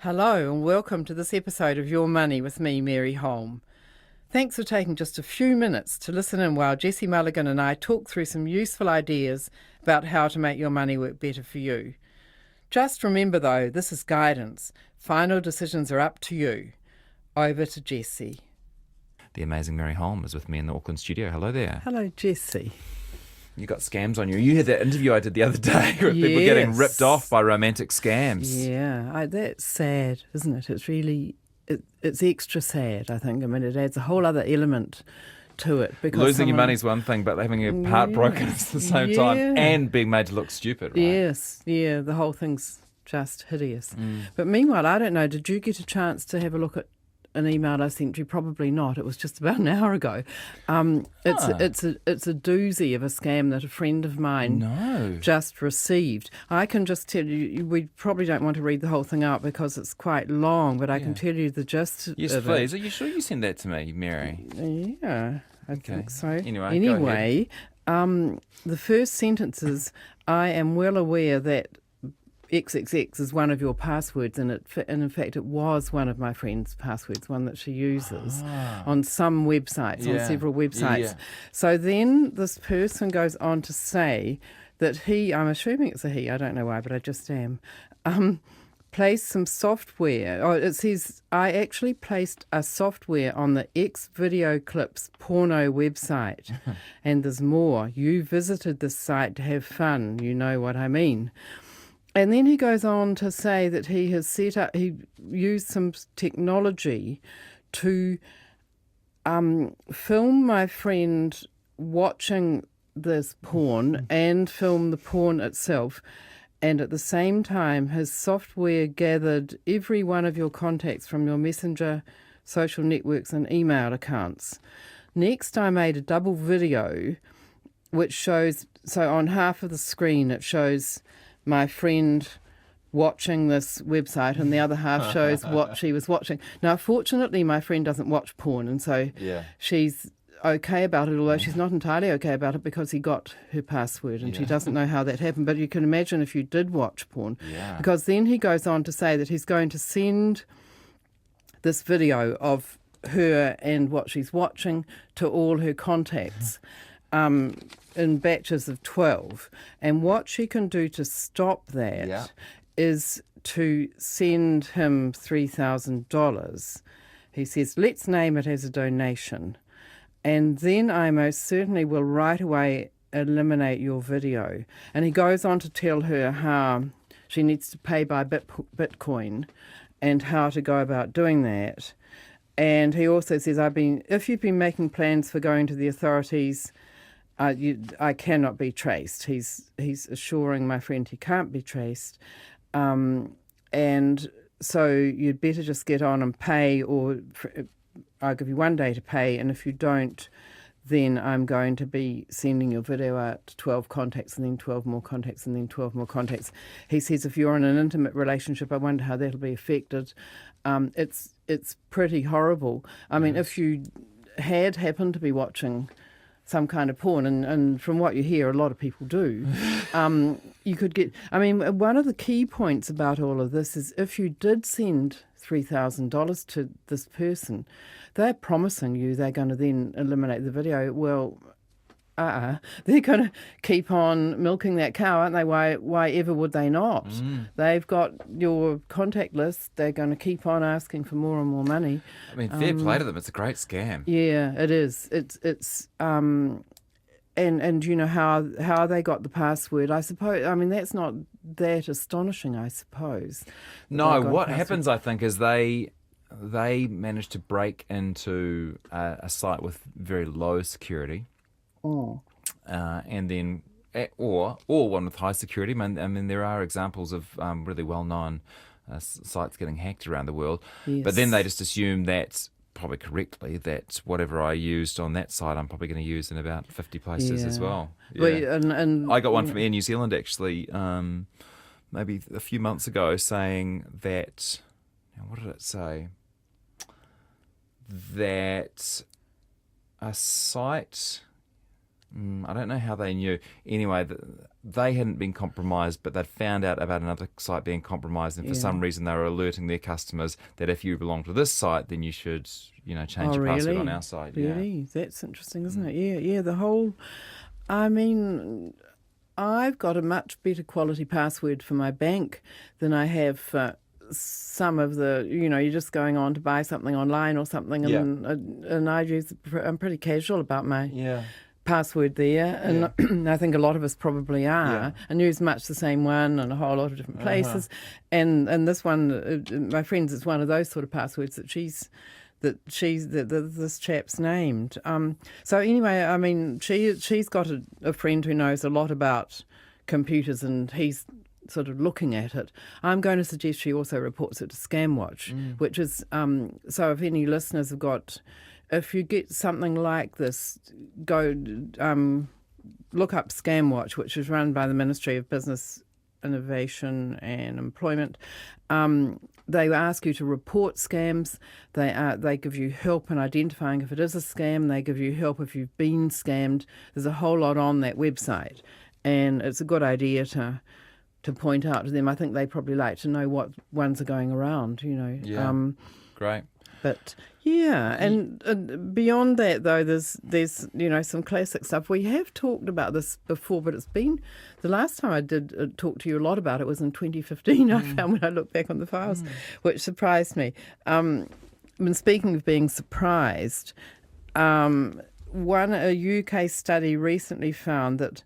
Hello and welcome to this episode of Your Money with me, Mary Holm. Thanks for taking just a few minutes to listen in while Jesse Mulligan and I talk through some useful ideas about how to make your money work better for you. Just remember though, this is guidance. Final decisions are up to you. Over to Jesse. The amazing Mary Holm is with me in the Auckland studio. Hello there. Hello, Jesse. You got scams on you. You had that interview I did the other day with people getting ripped off by romantic scams. Yeah, that's sad, isn't it? It's really, it's extra sad, I think. I mean, it adds a whole other element to it. Because losing your money's one thing, but having your heart broken at the same time and being made to look stupid, right? Yes, yeah, the whole thing's just hideous. But meanwhile, I don't know, did you get a chance to have a look at an email I sent you? Probably not. It was just about an hour ago. It's a doozy of a scam that a friend of mine just received. I can just tell you, we probably don't want to read the whole thing out because it's quite long, but I can tell you the gist Yes, of please. it. Are you sure you sent that to me, Mary? Yeah, I think so. Anyway, the first sentence is, I am well aware that XXX is one of your passwords, and in fact it was one of my friend's passwords, one that she uses on some websites, on several websites. Yeah. So then this person goes on to say that I'm assuming it's a he, I don't know why, but I just am, placed some software. It says, I actually placed a software on the X video clips porno website. And there's more. You visited this site to have fun. You know what I mean. And then he goes on to say that he used some technology to film my friend watching this porn and film the porn itself. And at the same time, his software gathered every one of your contacts from your messenger, social networks and email accounts. Next, I made a double video which shows, so on half of the screen it shows my friend watching this website and the other half shows what she was watching. Now, fortunately, my friend doesn't watch porn, and so she's okay about it, although she's not entirely okay about it because he got her password and she doesn't know how that happened. But you can imagine if you did watch porn, because then he goes on to say that he's going to send this video of her and what she's watching to all her contacts. In batches of 12. And what she can do to stop that is to send him $3,000. He says, let's name it as a donation. And then I most certainly will right away eliminate your video. And he goes on to tell her how she needs to pay by Bitcoin and how to go about doing that. And he also says, if you've been making plans for going to the authorities, I cannot be traced. He's assuring my friend he can't be traced. And so you'd better just get on and pay, or I'll give you 1 day to pay, and if you don't, then I'm going to be sending your video out to 12 contacts and then 12 more contacts and then 12 more contacts. He says if you're in an intimate relationship, I wonder how that'll be affected. It's pretty horrible. I mean, if you had happened to be watching some kind of porn, and from what you hear, a lot of people do, you could get... I mean, one of the key points about all of this is if you did send $3,000 to this person, they're promising you they're going to then eliminate the video. Well, they're going to keep on milking that cow, aren't they? Why ever would they not? They've got your contact list. They're going to keep on asking for more and more money. I mean, fair play to them. It's a great scam. Yeah, it is. It's and you know how they got the password. I suppose. I mean, that's not that astonishing. I suppose. No, what happens, I think, is they manage to break into a site with very low security. And then, or one with high security. I mean, there are examples of really well-known sites getting hacked around the world. Yes. But then they just assume that, probably correctly, that whatever I used on that site, I'm probably going to use in about 50 places as well. Yeah. Well, and I got one from Air New Zealand, actually, maybe a few months ago, saying that, what did it say? That a site... I don't know how they knew. Anyway, they hadn't been compromised, but they'd found out about another site being compromised, and for some reason they were alerting their customers that if you belong to this site, then you should, change your password on our site. Really? That's interesting, isn't it? Yeah. The whole... I mean, I've got a much better quality password for my bank than I have for some of the, you're just going on to buy something online or something, and I'm pretty casual about my password there, and I think a lot of us probably are, and use much the same one in a whole lot of different places, and this one, my friend's, it's one of those sort of passwords that this chap's named. So anyway, I mean, she's got a friend who knows a lot about computers, and he's sort of looking at it. I'm going to suggest she also reports it to ScamWatch, which is, so if any listeners have got, if you get something like this, go look up ScamWatch, which is run by the Ministry of Business, Innovation and Employment. They ask you to report scams. They give you help in identifying if it is a scam. They give you help if you've been scammed. There's a whole lot on that website, and it's a good idea to point out to them. I think they probably like to know what ones are going around, Yeah, great. But and beyond that, though, there's some classic stuff. We have talked about this before, but it's been, the last time I did talk to you a lot about it was in 2015. I found when I looked back on the files, which surprised me. And speaking of being surprised, a UK study recently found that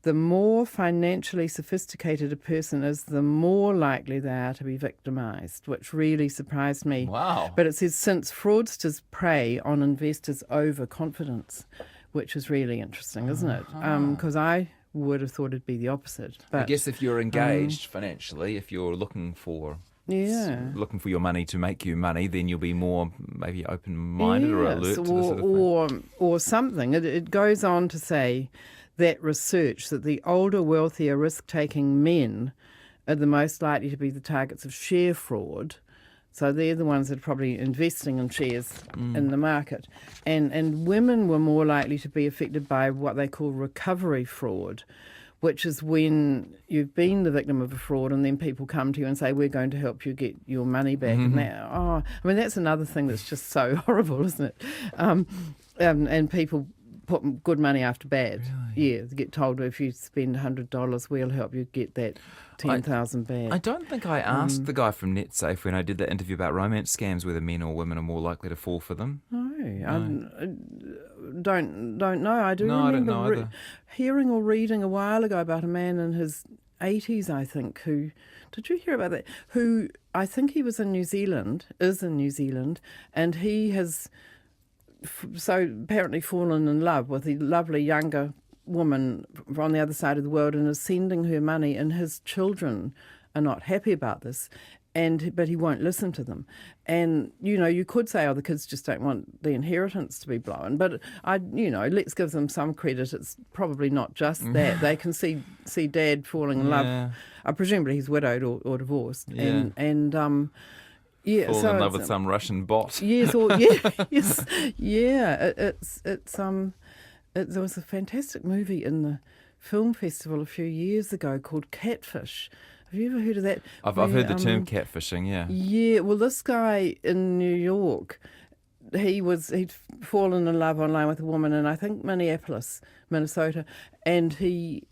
the more financially sophisticated a person is, the more likely they are to be victimised, which really surprised me. Wow. But it says, since fraudsters prey on investors' overconfidence, which is really interesting, isn't it? Because I would have thought it'd be the opposite. But I guess if you're engaged financially, if you're looking for your money to make you money, then you'll be more maybe open-minded or alert to this sort of thing. Or something. It goes on to say that research that the older, wealthier, risk-taking men are the most likely to be the targets of share fraud. So they're the ones that are probably investing in shares in the market. And women were more likely to be affected by what they call recovery fraud, which is when you've been the victim of a fraud and then people come to you and say, we're going to help you get your money back. And that's another thing that's just so horrible, isn't it? And people put good money after bad. Really? Yeah, get told if you spend $100, we'll help you get that 10,000 back. I don't think I asked the guy from NetSafe when I did that interview about romance scams whether men or women are more likely to fall for them. No. I don't know. I do remember I don't know either. Hearing or reading a while ago about a man in his 80s, I think, who... Did you hear about that? Who, I think he was in New Zealand, and he has... so apparently fallen in love with a lovely younger woman on the other side of the world and is sending her money, and his children are not happy about this, but he won't listen to them. And, you could say, the kids just don't want the inheritance to be blown, but let's give them some credit. It's probably not just that. They can see dad falling in love. Presumably he's widowed or divorced. Yeah. And fall in love with some Russian bot. Yes, there was a fantastic movie in the film festival a few years ago called Catfish. Have you ever heard of that? I've heard the term catfishing. Yeah. Yeah. Well, this guy in New York, he'd fallen in love online with a woman in, I think, Minneapolis, Minnesota, and he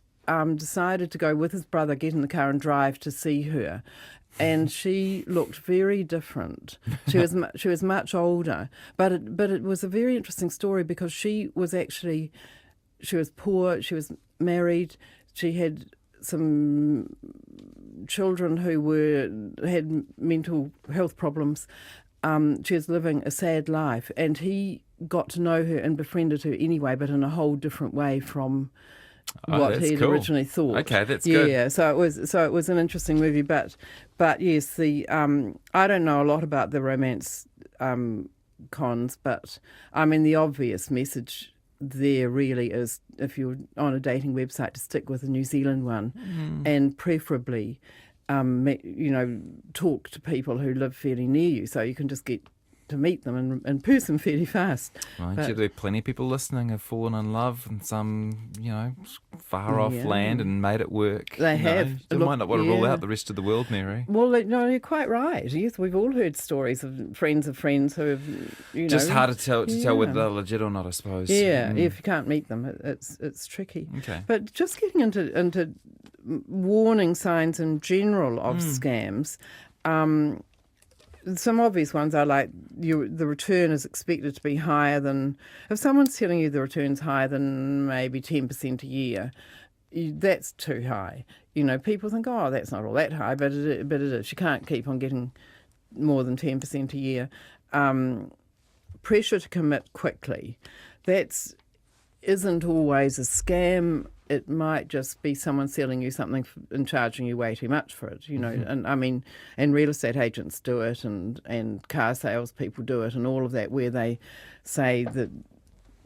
decided to go with his brother, get in the car and drive to see her. And she looked very different. She was much older, but it was a very interesting story because she was poor. She was married. She had some children who had mental health problems. She was living a sad life, and he got to know her and befriended her anyway, but in a whole different way from what he'd originally thought. Okay, that's good. Yeah, so it was an interesting movie, but yes, the I don't know a lot about the romance cons, but I mean the obvious message there really is, if you're on a dating website, to stick with a New Zealand one, and preferably talk to people who live fairly near you, so you can just get to meet them in person fairly fast. Right, But- there are plenty of people listening have fallen in love in some, far off Yeah. land and made it work. They have. You Look, might not want to rule yeah. out the rest of the world, Mary. Well, no, you're quite right. Yes, we've all heard stories of friends who have, Just hard to tell whether Yeah. they're legit or not, I suppose. Yeah, if you can't meet them, it's tricky. Okay. But just getting into warning signs in general of scams, some obvious ones are like the return is expected to be higher than, if someone's telling you the return's higher than maybe 10% a year, that's too high. People think, oh, that's not all that high, but it is. You can't keep on getting more than 10% a year. Pressure to commit quickly, isn't always a scam. It might just be someone selling you something and charging you way too much for it, and and real estate agents do it, and car salespeople do it, and all of that, where they say that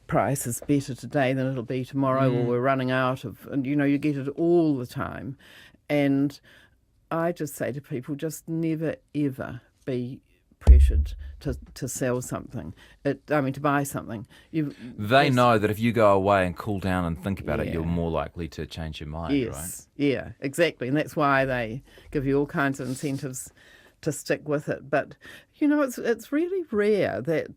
price is better today than it'll be tomorrow, or we're running out of, and you get it all the time. And I just say to people, just never ever be pressured to sell something, to buy something. They know that if you go away and cool down and think about it, Yeah. you're more likely to change your mind, right? Yes, yeah, exactly. And that's why they give you all kinds of incentives to stick with it. But, it's really rare that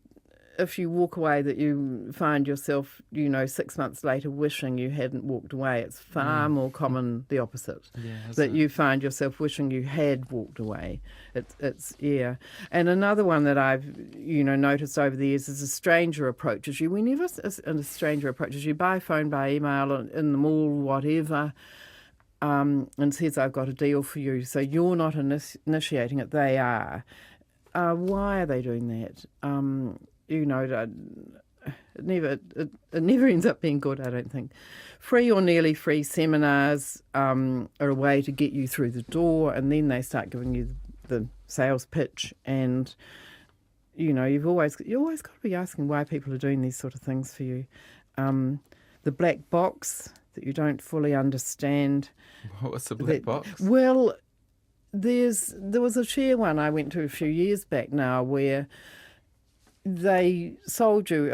if you walk away that you find yourself, 6 months later wishing you hadn't walked away. It's far more common the opposite. That you find yourself wishing you had walked away. It's And another one that I've, noticed over the years is a stranger approaches you. Whenever a stranger approaches you by phone, by email, in the mall, whatever, and says, I've got a deal for you. So you're not initiating it, they are. Why are they doing that? It never ends up being good, I don't think. Free or nearly free seminars are a way to get you through the door, and then they start giving you the sales pitch, and you've always got to be asking why people are doing these sort of things for you. The black box that you don't fully understand. What's the black box? Well, there was a share one I went to a few years back now where they sold you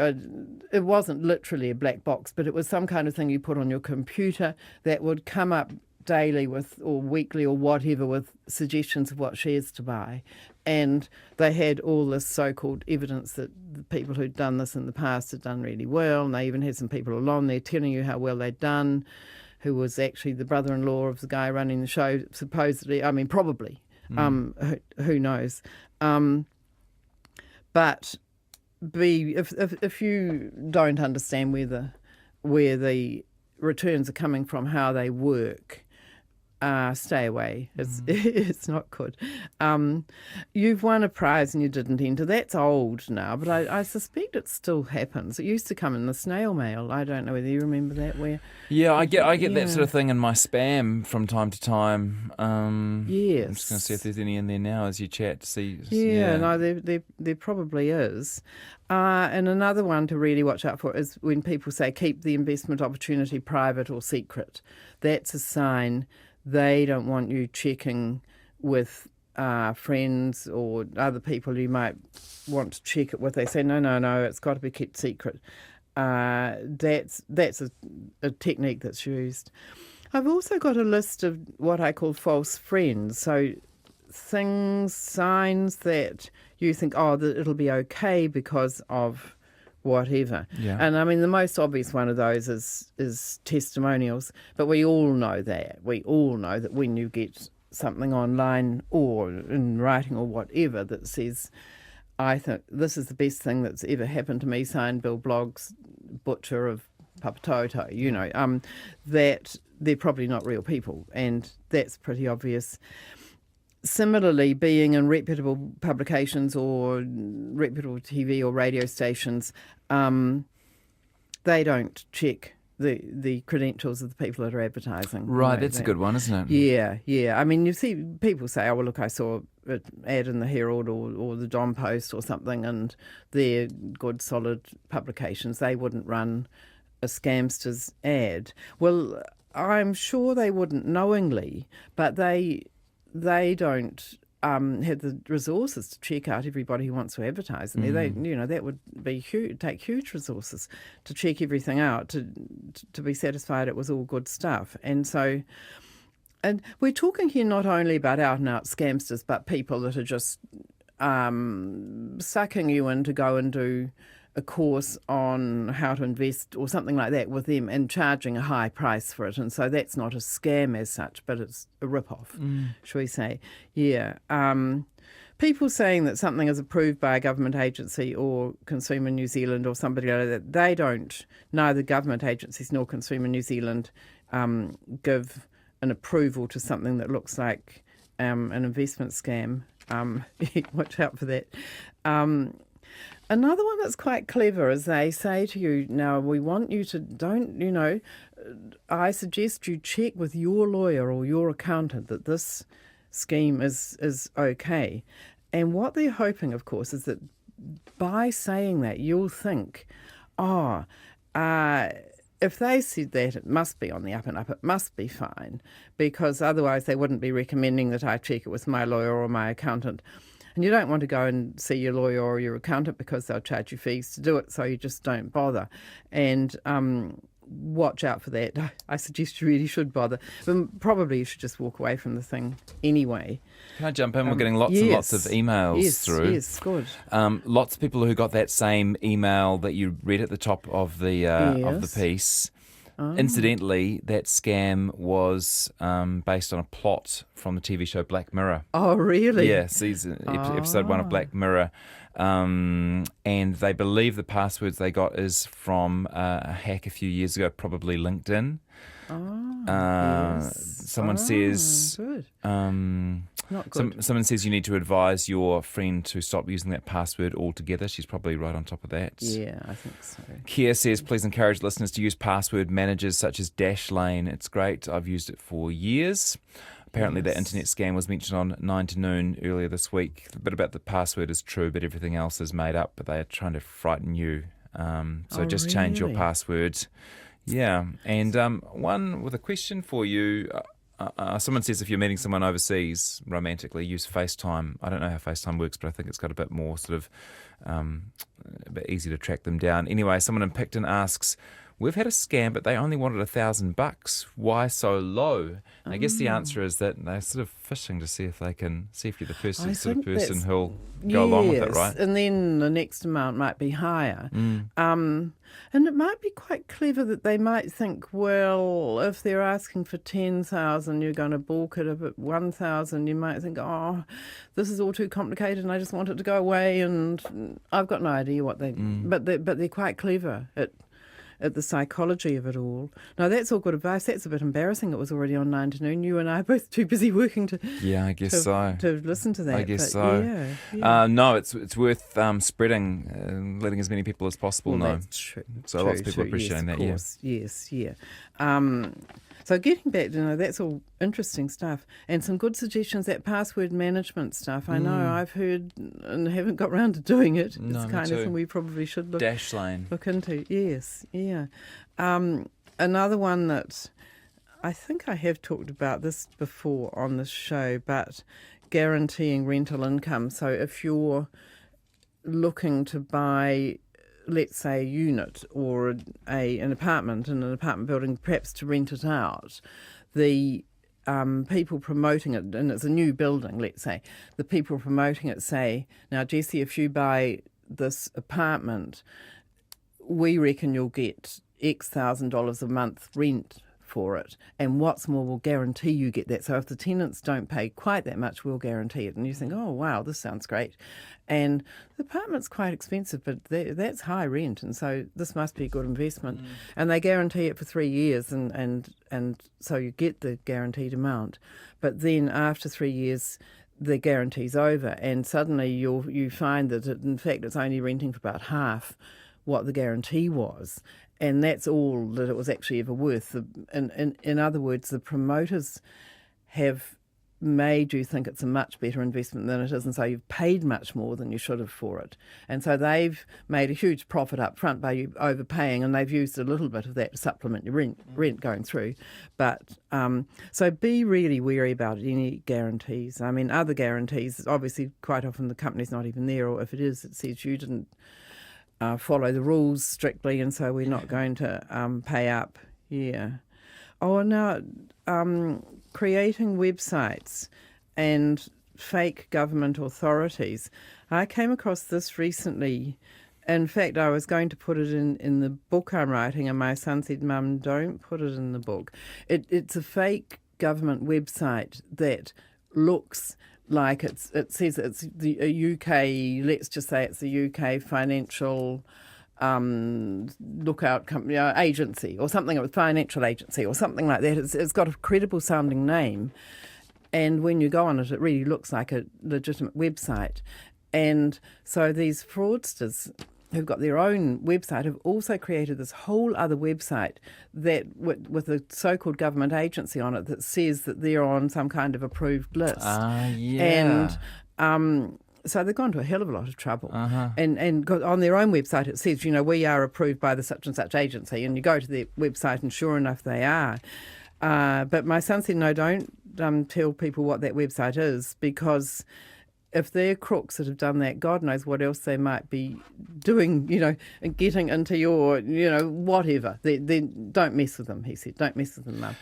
it wasn't literally a black box, but it was some kind of thing you put on your computer that would come up daily or weekly or whatever with suggestions of what shares to buy. And they had all this so-called evidence that the people who'd done this in the past had done really well, and they even had some people along there telling you how well they'd done, who was actually the brother-in-law of the guy running the show, supposedly. Probably. Who knows? But if you don't understand where the returns are coming from, how they work, stay away. It's not good. You've won a prize and you didn't enter. That's old now, but I suspect it still happens. It used to come in the snail mail. I don't know whether you remember that. I get that sort of thing in my spam from time to time. Yes. I'm just going to see if there's any in there now as you chat to see. No, there probably is. And another one to really watch out for is when people say keep the investment opportunity private or secret. That's a sign they don't want you checking with friends or other people you might want to check it with. They say, no, it's got to be kept secret. That's a technique that's used. I've also got a list of what I call false friends. So signs that you think, that it'll be okay because of whatever. Yeah. And the most obvious one of those is testimonials. But we all know that. We all know that when you get something online or in writing or whatever that says, I think this is the best thing that's ever happened to me, signed Bill Bloggs, butcher of Papatoto, that they're probably not real people. And that's pretty obvious. Similarly, being in reputable publications or reputable TV or radio stations, they don't check the credentials of the people that are advertising. Right, that's a good one, isn't it? Yeah. You see people say, well, look, I saw an ad in the Herald or the Don Post or something, and they're good, solid publications. They wouldn't run a scamster's ad. Well, I'm sure they wouldn't knowingly, but they don't have the resources to check out everybody who wants to advertise, and that would be take huge resources to check everything out to be satisfied it was all good stuff. And so, and we're talking here not only about out and out scamsters, but people that are just sucking you in to go and do a course on how to invest or something like that with them and charging a high price for it. And so that's not a scam as such, but it's a rip-off, shall we say. Yeah. People saying that something is approved by a government agency or Consumer New Zealand or somebody like that, they don't, neither government agencies nor Consumer New Zealand give an approval to something that looks like an investment scam. Watch out for that. Another one that's quite clever is they say to you, now we want you to I suggest you check with your lawyer or your accountant that this scheme is okay. And what they're hoping, of course, is that by saying that, you'll think, if they said that, it must be on the up and up, it must be fine, because otherwise they wouldn't be recommending that I check it with my lawyer or my accountant. And you don't want to go and see your lawyer or your accountant because they'll charge you fees to do it, so you just don't bother. And watch out for that. I suggest you really should bother. But probably you should just walk away from the thing anyway. Can I jump in? We're getting lots and lots of emails through. Yes, good. Lots of people who got that same email that you read at the top of the piece. Incidentally, that scam was based on a plot from the TV show Black Mirror. Oh, really? Yeah, episode 1 of Black Mirror. And they believe the passwords they got is from a hack a few years ago, probably LinkedIn. Someone says... Good. Not good. Someone says you need to advise your friend to stop using that password altogether. She's probably right on top of that. Yeah, I think so. Kia says, please encourage listeners to use password managers such as Dashlane. It's great. I've used it for years. Apparently that internet scam was mentioned on 9 to Noon earlier this week. The bit about the password is true, but everything else is made up. But they are trying to frighten you. Just change your password. Yeah. And one with a question for you. Someone says if you're meeting someone overseas romantically, use FaceTime. I don't know how FaceTime works, but I think it's got a bit more sort of a bit easy to track them down. Anyway, someone in Picton asks, we've had a scam, but they only wanted $1,000. Why so low? And I guess the answer is that they're sort of fishing to see if you're the person who'll go along with it, right? And then the next amount might be higher. And it might be quite clever that they might think, well, if they're asking for 10,000, you're going to balk it. If at 1,000, you might think, this is all too complicated, and I just want it to go away. And I've got no idea what they. But they're quite clever at the psychology of it all. No, that's all good advice. That's a bit embarrassing. It was already on 9 to Noon. You and I are both too busy working to listen to that. I guess so. Yeah. No, it's worth spreading, letting as many people as possible know. That's true. So lots of people appreciating that. Yes, yeah. So getting back to that's all interesting stuff, and some good suggestions. That password management stuff, I know I've heard and haven't got round to doing it. No, it's kind of thing we probably should look into. Yes, yeah. Another one that I think I have talked about this before on this show, but guaranteeing rental income. So if you're looking to buy, let's say, a unit or an apartment in an apartment building, perhaps to rent it out, the people promoting it, and it's a new building, let's say, the people promoting it say, now, Jesse, if you buy this apartment, we reckon you'll get X $1,000 a month rent for it, and what's more, we'll guarantee you get that. So if the tenants don't pay quite that much, we'll guarantee it. And you think, oh wow, this sounds great. And the apartment's quite expensive, but that's high rent, and so this must be a good investment. And they guarantee it for 3 years, and so you get the guaranteed amount. But then after 3 years, the guarantee's over, and suddenly you find that in fact it's only renting for about half what the guarantee was. And that's all that it was actually ever worth. In other words, the promoters have made you think it's a much better investment than it is, and so you've paid much more than you should have for it. And so they've made a huge profit up front by you overpaying, and they've used a little bit of that to supplement your rent going through. But so be really wary about any guarantees. I mean, other guarantees, obviously quite often the company's not even there, or if it is, it says you didn't follow the rules strictly, and so we're not going to pay up. Yeah. Oh, now creating websites and fake government authorities. I came across this recently. In fact, I was going to put it in the book I'm writing, and my son said, "Mum, don't put it in the book." It's a fake government website that looks like it says it's a UK, let's just say it's a UK financial lookout company, agency or something, a financial agency or something like that. It's got a credible sounding name, and when you go on it, it really looks like a legitimate website. And so these fraudsters who've got their own website have also created this whole other website that with a so-called government agency on it that says that they're on some kind of approved list. Yeah. And so they've gone to a hell of a lot of trouble. And on their own website it says, we are approved by the such and such agency, and you go to their website and sure enough they are. But my son said, no, don't tell people what that website is, because if they're crooks that have done that, God knows what else they might be doing, and getting into your, whatever. Then don't mess with them, he said. Don't mess with them, Mum.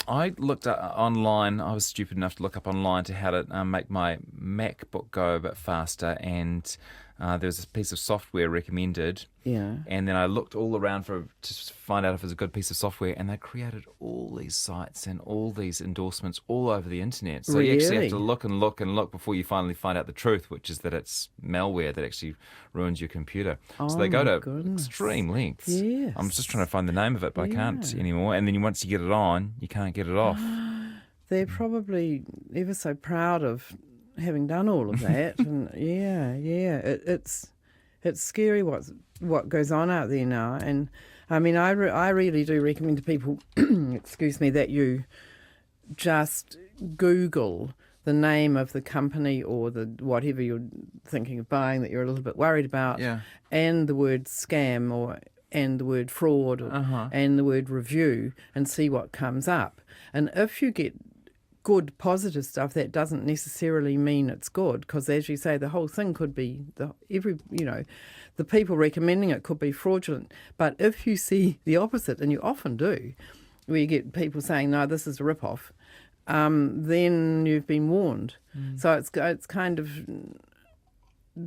I looked up online, I was stupid enough to look up online to how to make my MacBook go a bit faster, and there was a piece of software recommended. Yeah. And then I looked all around to find out if it was a good piece of software, and they created all these sites and all these endorsements all over the internet. So you actually have to look and look and look before you finally find out the truth, which is that it's malware that actually ruins your computer. So they go to extreme lengths. Yes. I'm just trying to find the name of it, but I can't anymore. And then once you get it on, you can't get it off. They're probably ever so proud of having done all of that. And it's scary what goes on out there now. And I mean, I really do recommend to people, excuse me, that you just Google the name of the company or the whatever you're thinking of buying that you're a little bit worried about, and the word scam and the word fraud and the word review, and see what comes up. And if you get good positive stuff, that doesn't necessarily mean it's good, because as you say, the whole thing could be the people recommending it could be fraudulent. But if you see the opposite, and you often do, where you get people saying, no, this is a rip-off, then you've been warned. So it's kind of,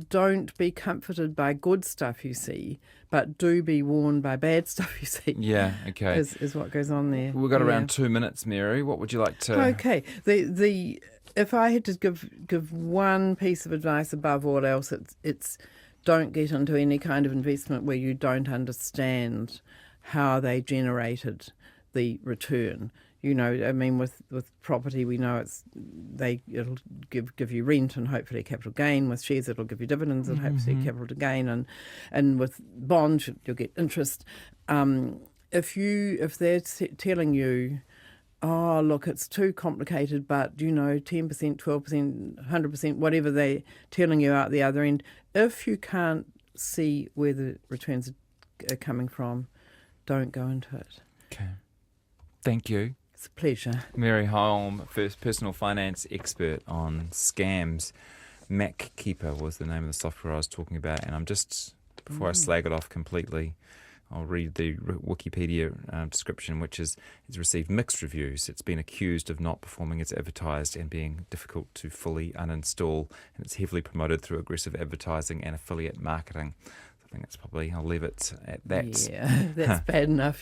don't be comforted by good stuff you see, but do be warned by bad stuff you see. Yeah, okay. Is what goes on there. We've got around 2 minutes, Mary. What would you like to... Okay. If I had to give one piece of advice above all else, it's don't get into any kind of investment where you don't understand how they generated the return. I mean, with property, we know it'll give you rent and hopefully a capital gain. With shares, it'll give you dividends and hopefully capital gain. And with bonds, you'll get interest. If they're telling you, oh, look, it's too complicated, but 10%, 12%, 100%, whatever they're telling you out the other end, if you can't see where the returns are coming from, don't go into it. Okay. Thank you. It's a pleasure. Mary Holm, first personal finance expert on scams. MacKeeper was the name of the software I was talking about. And I'm just, before I slag it off completely, I'll read the Wikipedia description, which is it's received mixed reviews. It's been accused of not performing as advertised and being difficult to fully uninstall. And it's heavily promoted through aggressive advertising and affiliate marketing. I think that's probably, I'll leave it at that. Yeah, that's bad enough.